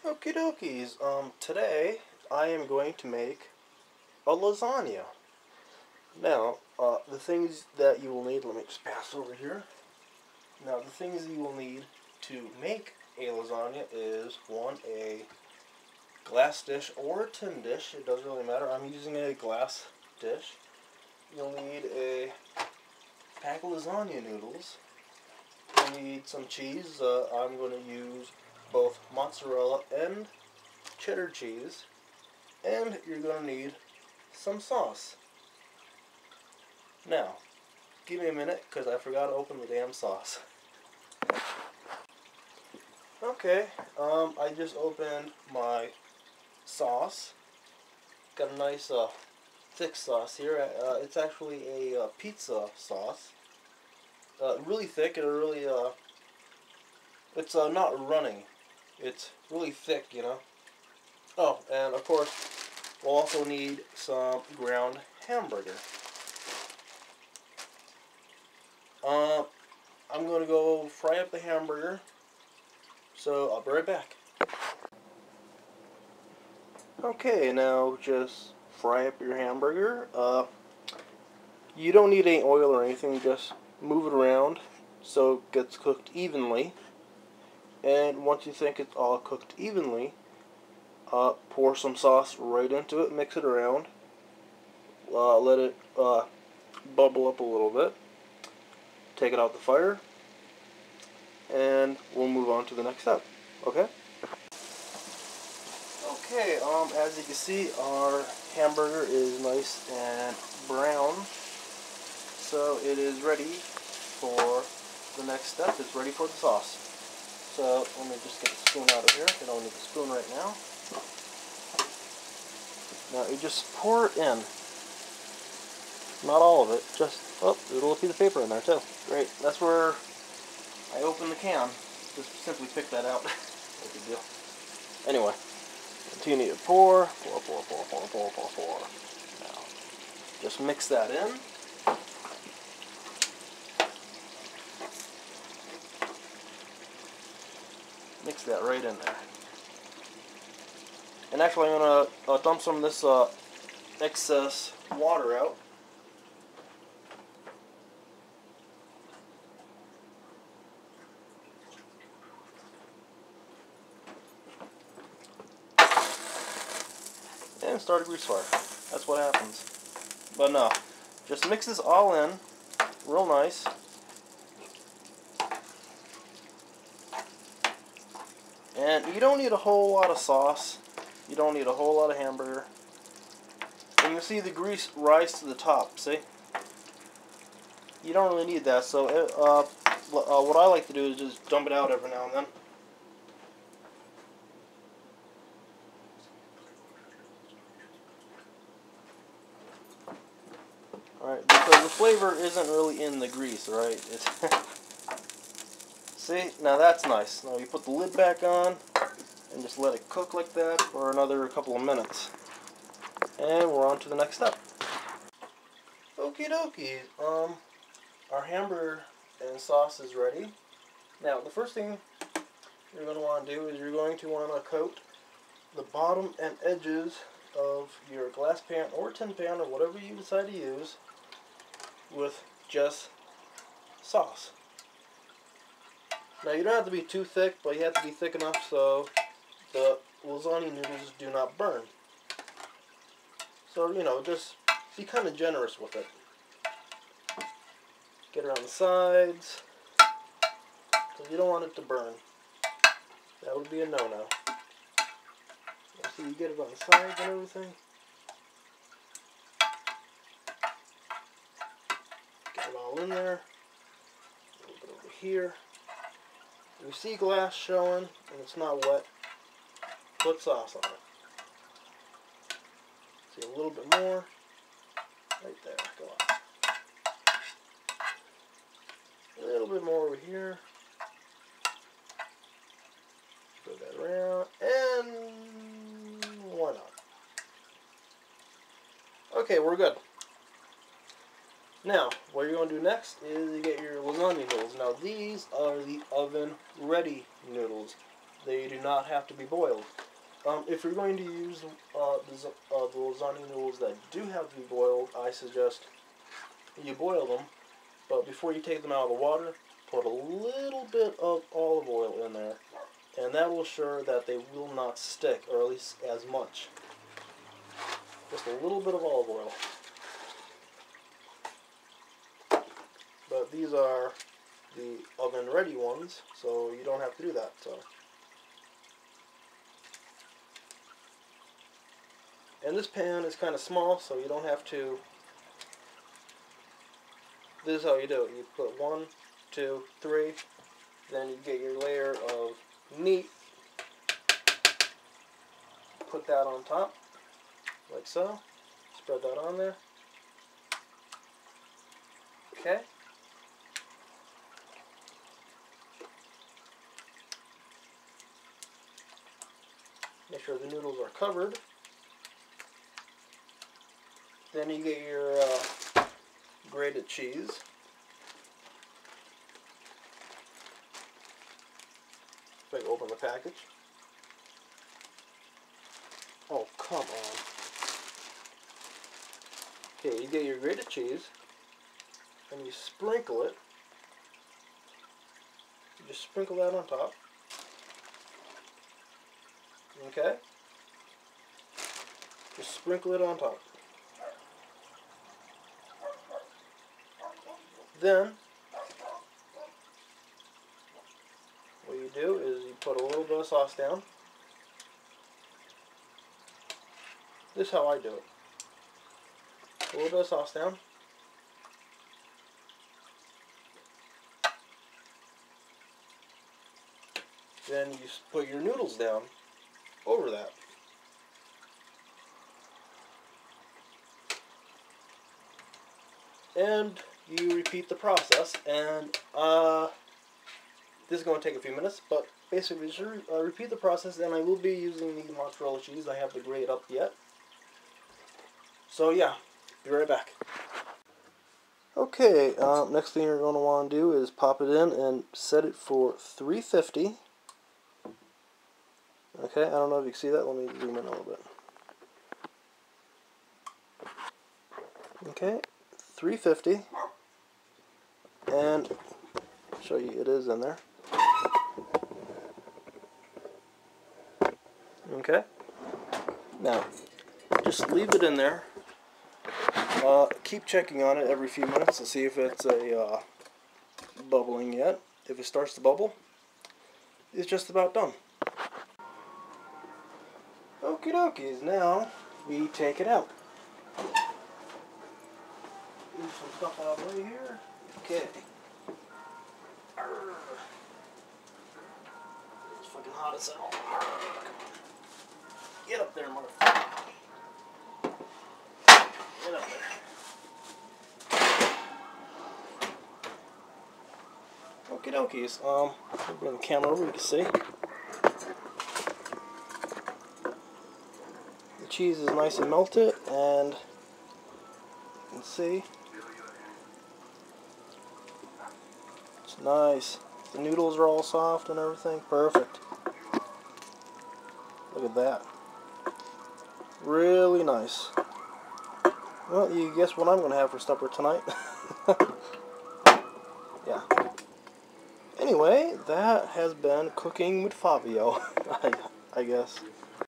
Okie dokies. Today I am going to make a lasagna. Now, the things that you will need, let me just pass over here. Now, the things that you will need to make a lasagna is, one, a glass dish or a tin dish. It doesn't really matter. I'm using a glass dish. You'll need a pack of lasagna noodles. You'll need some cheese. I'm going to use both mozzarella and cheddar cheese. And you're going to need some sauce. Now, give me a minute because I forgot to open the damn sauce. Okay, I just opened my sauce. Got a nice thick sauce here. It's actually a pizza sauce. Really thick and really, it's not running. It's really thick, you know. Oh, and of course, we'll also need some ground hamburger. I'm going to go fry up the hamburger, so I'll be right back. Okay, now just fry up your hamburger. You don't need any oil or anything, just move it around so it gets cooked evenly. And once you think it's all cooked evenly, pour some sauce right into it, mix it around, let it bubble up a little bit, take it out the fire, and we'll move on to the next step. Okay? Okay, as you can see, our hamburger is nice and brown, so it is ready for the next step. It's ready for the sauce. So let me just get the spoon out of here. I don't need the spoon right now. Now you just pour it in. Not all of it, just, oh, there's a little piece of paper in there too. Great, that's where I open the can. Just simply pick that out. No big deal. Anyway, continue to pour. Now, just mix that in. Mix that right in there. And actually I'm going to dump some of this excess water out. And start a grease fire. That's what happens. But no, just mix this all in real nice. And you don't need a whole lot of sauce. You don't need a whole lot of hamburger. And you see the grease rise to the top, see? You don't really need that, so what I like to do is just dump it out every now and then. Alright, because the flavor isn't really in the grease, right? It's see? Now that's nice. Now you put the lid back on and just let it cook like that for another couple of minutes. And we're on to the next step. Okie dokie. Our hamburger and sauce is ready. Now the first thing you're going to want to do is you're going to want to coat the bottom and edges of your glass pan or tin pan or whatever you decide to use with just sauce. Now you don't have to be too thick, but you have to be thick enough so the lasagna noodles do not burn. So, you know, just be kind of generous with it. Get around the sides, because you don't want it to burn. That would be a no-no. So you get it on the sides and everything. Get it all in there. A little bit over here. If you see glass showing and it's not wet, put sauce on it. See, a little bit more. Right there. Go on. A little bit more over here. Throw that around. And why not? Okay, we're good. Now, what you're going to do next is you get your lasagna noodles. Now, these are the oven-ready noodles. They do not have to be boiled. If you're going to use the lasagna noodles that do have to be boiled, I suggest you boil them, but before you take them out of the water, put a little bit of olive oil in there, and that will assure that they will not stick, or at least as much. Just a little bit of olive oil. But these are the oven ready ones, so you don't have to do that. So, and this pan is kind of small, so you don't have to. This is how you do it. You put 1, 2, 3, then you get your layer of meat, put that on top, like so, spread that on there, okay. Make sure the noodles are covered. Then you get your grated cheese. So you open the package. Oh, come on. Okay, you get your grated cheese, and you sprinkle it. You just sprinkle that on top. Okay? Just sprinkle it on top. Then, what you do is you put a little bit of sauce down. This is how I do it. A little bit of sauce down. Then you put your noodles down over that. And you repeat the process, and this is going to take a few minutes, but basically just repeat the process, and I will be using the mozzarella cheese. I have to grate up yet. So yeah, be right back. Okay, next thing you're going to want to do is pop it in and set it for 350. Okay, I don't know if you can see that. Let me zoom in a little bit. Okay, 350. And show you it is in there. Okay. Now, just leave it in there. Keep checking on it every few minutes to see if it's bubbling yet. If it starts to bubble, it's just about done. Okie dokies, now we take it out. Move some stuff out of the way here. Okay. It's fucking hot as hell. Come on. Get up there, motherfucker. Get up there. Okie dokies. I'll bring the camera over, you can see. The cheese is nice and melted, and you can see it's nice. The noodles are all soft and everything. Perfect. Look at that. Really nice. Well, you guess what I'm going to have for supper tonight. Yeah. Anyway, that has been Cooking with Fabio, I guess.